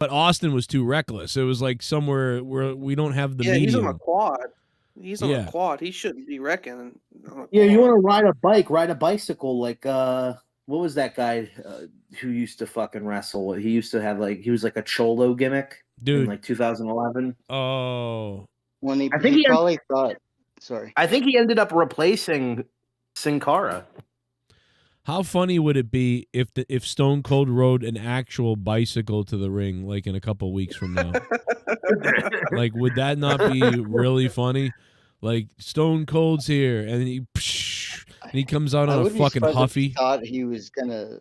But Austin was too reckless. It was like somewhere where we don't have the Yeah, he's on a medium. quad. He's on a Yeah. quad. He shouldn't be wrecking on a Yeah, you quad. want to ride a bike, ride a bicycle, like what was that guy who used to fucking wrestle? He used to have like he was like a cholo gimmick in Dude. like 2011. Oh. When I think he probably thought. Sorry. I think he ended up replacing Sin Cara. How funny would it be if Stone Cold rode an actual bicycle to the ring, like in a couple weeks from now? Like, would that not be really funny? Like, Stone Cold's here, and he comes out on a fucking Huffy. Thought he was gonna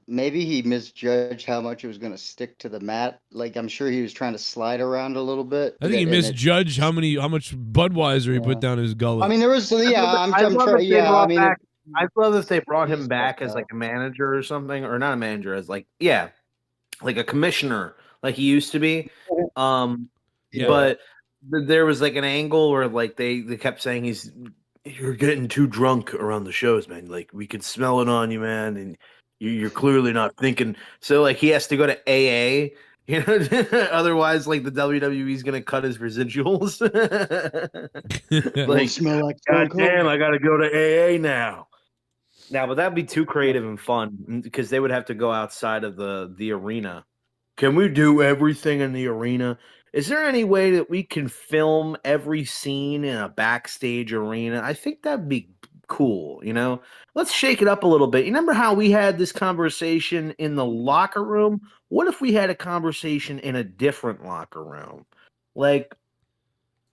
maybe he misjudged how much it was gonna stick to the mat. Like, I'm sure he was trying to slide around a little bit. I think he misjudged how much Budweiser he put down his gullet. I mean, there was I'm sure. Yeah, I mean, I'd love if they brought him back as like a manager or something, or not a manager, as like like a commissioner, like he used to be. But there was like an angle where like they kept saying you're getting too drunk around the shows, man. Like we could smell it on you, man, and you're clearly not thinking. So like he has to go to AA. You know, otherwise, like the WWE is gonna cut his residuals. Like, smell like God damn, I gotta go to AA now. Now, but that'd be too creative and fun because they would have to go outside of the arena. Can we do everything in the arena? Is there any way that we can film every scene in a backstage arena? I think that'd be cool, you know? Let's shake it up a little bit. You remember how we had this conversation in the locker room? What if we had a conversation in a different locker room? Like,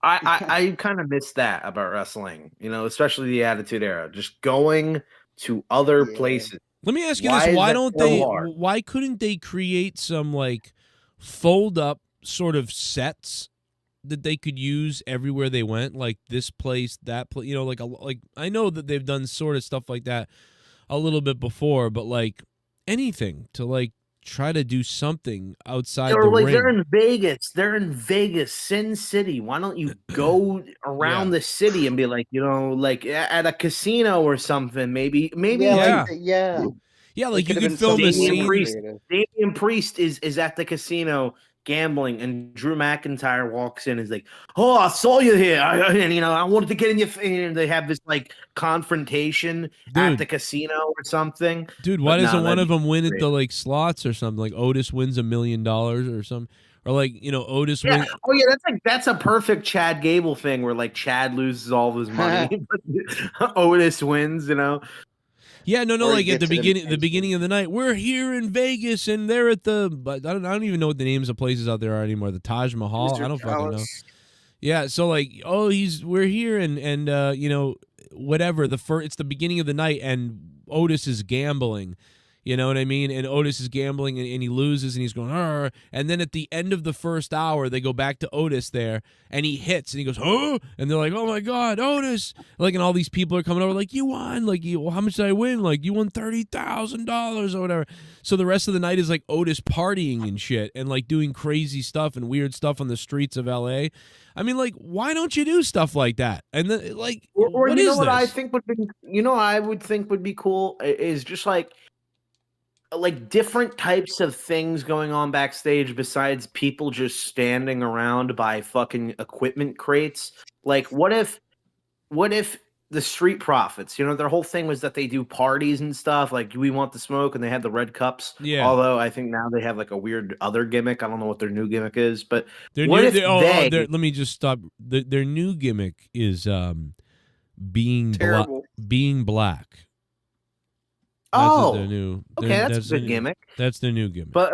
I kind of miss that about wrestling, you know, especially the Attitude Era. Just going to other places. Let me ask you this: why couldn't they create some like fold up sort of sets that they could use everywhere they went, like this place, that place, you know, like I know that they've done sort of stuff like that a little bit before, but like anything to like try to do something outside the ring. They're in Vegas, Sin City. Why don't you go around the city and be like, you know, like at a casino or something? Maybe. Like you could film a scene. Damian Priest is at the casino gambling, and Drew McIntyre walks in and is like, "Oh, I saw you here, and you know, I wanted to get in your." And they have this like confrontation at the casino or something. Dude, why doesn't one of them win at the like slots or something? Like Otis wins $1 million or something, or like you know Otis wins. Oh yeah, that's a perfect Chad Gable thing where like Chad loses all of his money, but Otis wins. You know. Yeah, no, like at the beginning of the night, we're here in Vegas, and they're at but I don't even know what the names of places out there are anymore. The Taj Mahal, I don't fucking know. Yeah, so like, we're here, and you know, whatever. It's the beginning of the night, and Otis is gambling. You know what I mean? And Otis is gambling, and he loses, and he's going, Arr! And then at the end of the first hour, they go back to Otis there, and he hits, and he goes, huh? And they're like, oh my God, Otis! Like, and all these people are coming over, like, you won! Like, how much did I win? Like, you won $30,000 or whatever. So the rest of the night is like Otis partying and shit, and like doing crazy stuff and weird stuff on the streets of LA. I mean, like, why don't you do stuff like that? And then, like, or you know what I think would be, I would think would be cool is just like different types of things going on backstage besides people just standing around by fucking equipment crates. Like, what if the Street Profits, their whole thing was that they do parties and stuff. Like, we want the smoke, and they had the red cups. Yeah. Although I think now they have like a weird other gimmick. I don't know what their new gimmick is, but let me just stop. Their new gimmick is being black. That's a good gimmick. That's their new gimmick. But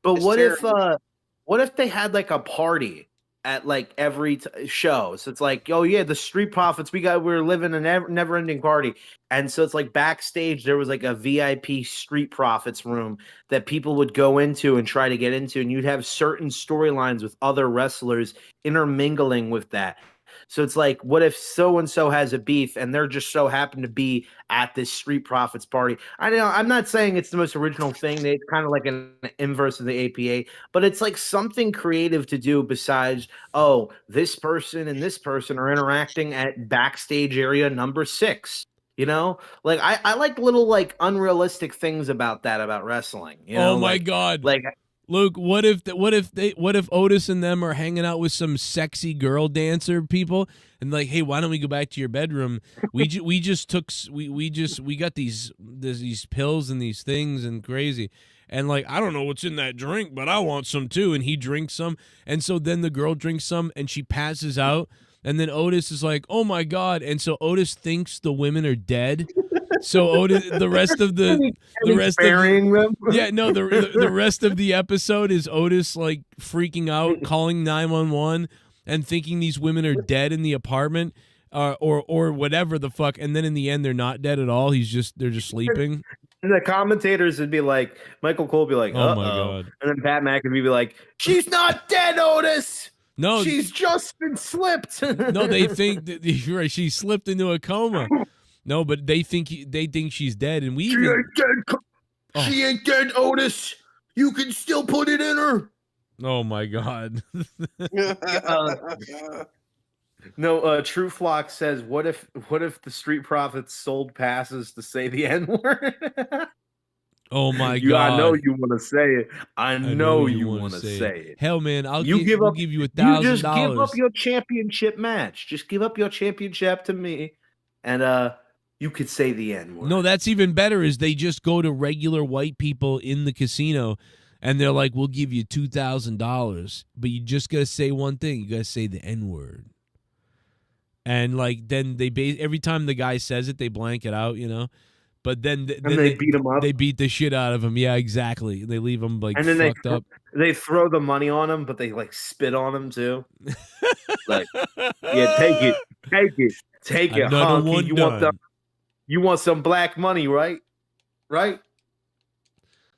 what if they had like a party at like every show? So it's like, oh yeah, the Street Profits, we're living a never-ending party. And so it's like backstage there was like a VIP Street Profits room that people would go into and try to get into, and you'd have certain storylines with other wrestlers intermingling with that. So it's like, what if so-and-so has a beef and they're just so happen to be at this Street Profits party? I know I'm not saying it's the most original thing. It's kind of like an inverse of the APA, but it's like something creative to do besides, oh, this person and this person are interacting at backstage area number 6. Like I like little like unrealistic things about wrestling. Oh my God. Like Luke, what if Otis and them are hanging out with some sexy girl dancer people and like, hey, why don't we go back to your bedroom? We got these pills and these things and crazy. And like, I don't know what's in that drink, but I want some too. And he drinks some. And so then the girl drinks some and she passes out. And then Otis is like, oh my God. And so Otis thinks the women are dead. So Otis, the rest of the rest of the episode is Otis like freaking out, calling 911 and thinking these women are dead in the apartment, or whatever the fuck. And then in the end, they're not dead at all. They're just sleeping. And the commentators would be like, Michael Cole would be like, oh my God. And then Pat McAfee would be like, she's not dead, Otis. No, she's just been slipped. No, they think you're right. She slipped into a coma. No, but they think she's dead, and she ain't dead. She ain't dead, Otis. You can still put it in her. Oh my God. No, True Flock says, what if the Street Profits sold passes to say the N-word? Oh my God! I know you want to say it. I know you want to say it. Hell, man, we'll give you $1,000. You just give up your championship match. Just give up your championship to me, and you could say the N-word. No, that's even better. Is they just go to regular white people in the casino, and they're like, "We'll give you $2,000, but you just gotta say one thing. You gotta say the N-word." And like then every time the guy says it, they blank it out, you know. But then they beat him up. They beat the shit out of him. Yeah, exactly. They leave him like fucked up. They throw the money on him, but they like spit on him too. Like, yeah, take it, honky. You want some black money, right? Right.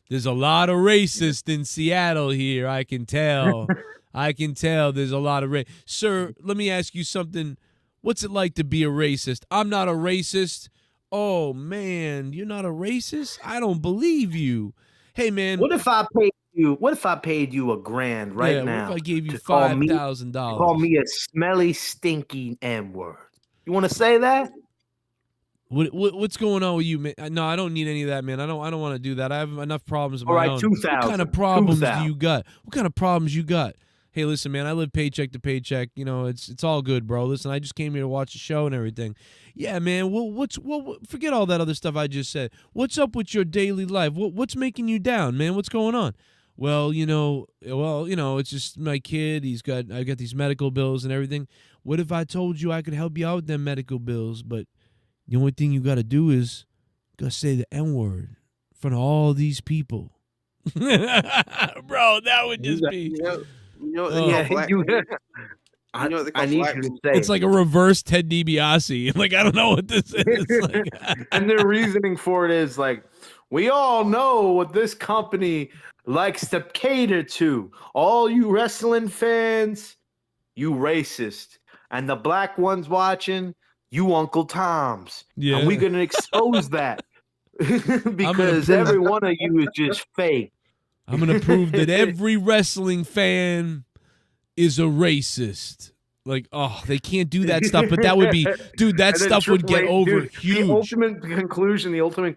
There's a lot of racists in Seattle here. I can tell. There's a lot of Sir, let me ask you something. What's it like to be a racist? I'm not a racist. Oh, man, you're not a racist? I don't believe you. Hey, man. What if I paid you $1,000 right now? What if I gave you $5,000? Call me a smelly, stinky N-word. You want to say that? What's going on with you, man? No, I don't need any of that, man. I don't want to do that. I have enough problems of my own. All right, 2,000. What kind of problems do you got? What kind of problems you got? Hey, listen, man, I live paycheck to paycheck. You know, it's all good, bro. Listen, I just came here to watch the show and everything. Yeah, man. Well, forget all that other stuff I just said. What's up with your daily life? What's making you down, man? What's going on? Well, it's just my kid. I got these medical bills and everything. What if I told you I could help you out with them medical bills? But the only thing you got to do is say the N-word in front of all these people. Bro, that would just be... I need you to say it's like a reverse Ted DiBiase. Like, I don't know what this is. Like, and their reasoning for it is like, we all know what this company likes to cater to. All you wrestling fans, you racist. And the black ones watching, you Uncle Toms. Yeah. And we're going to expose that. Because every one of you is just fake. I'm going to prove that every wrestling fan is a racist. Like, oh, they can't do that stuff, but that would be, dude, that stuff would get over huge. The ultimate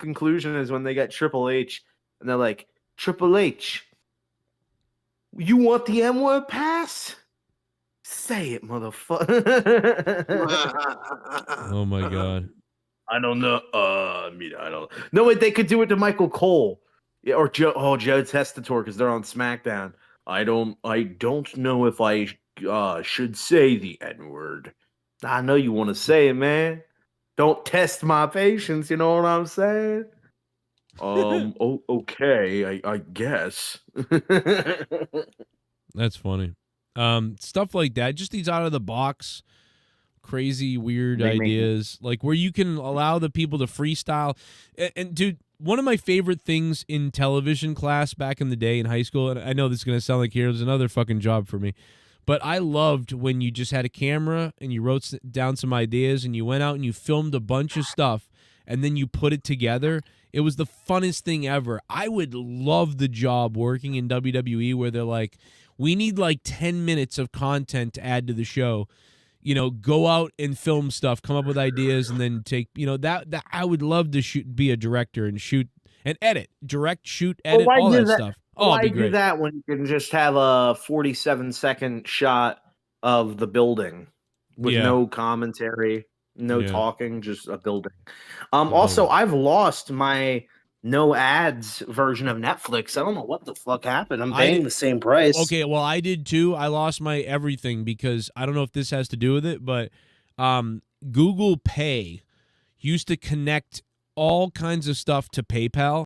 conclusion is when they get Triple H, and they're like, Triple H, you want the M-word pass? Say it, motherfucker. Oh, my God. I don't know. I don't. No, wait, they could do it to Michael Cole. Yeah, or Joe Testator, because they're on SmackDown. I don't know if I should say the N-word. I know you want to say it, man. Don't test my patience. You know what I'm saying? Okay, I guess. That's funny. Stuff like that. Just these out of the box, crazy, weird ideas, like where you can allow the people to freestyle. And dude, one of my favorite things in television class back in the day in high school, and I know this is going to sound like here's another fucking job for me, but I loved when you just had a camera and you wrote down some ideas and you went out and you filmed a bunch of stuff and then you put it together. It was the funnest thing ever. I would love the job working in WWE where they're like, we need like 10 minutes of content to add to the show. You know, go out and film stuff, come up with ideas, and then take, that I would love to be a director and shoot and edit, direct, shoot, edit, all that stuff. Oh, why it'd be do great. that when you can just have a 47-second shot of the building with no commentary, no talking, just a building? Also, I've lost my no ads version of Netflix. I don't know what the fuck happened. I'm paying the same price. Okay, well, I did too. I lost my everything because I don't know if this has to do with it, but Google Pay used to connect all kinds of stuff to PayPal.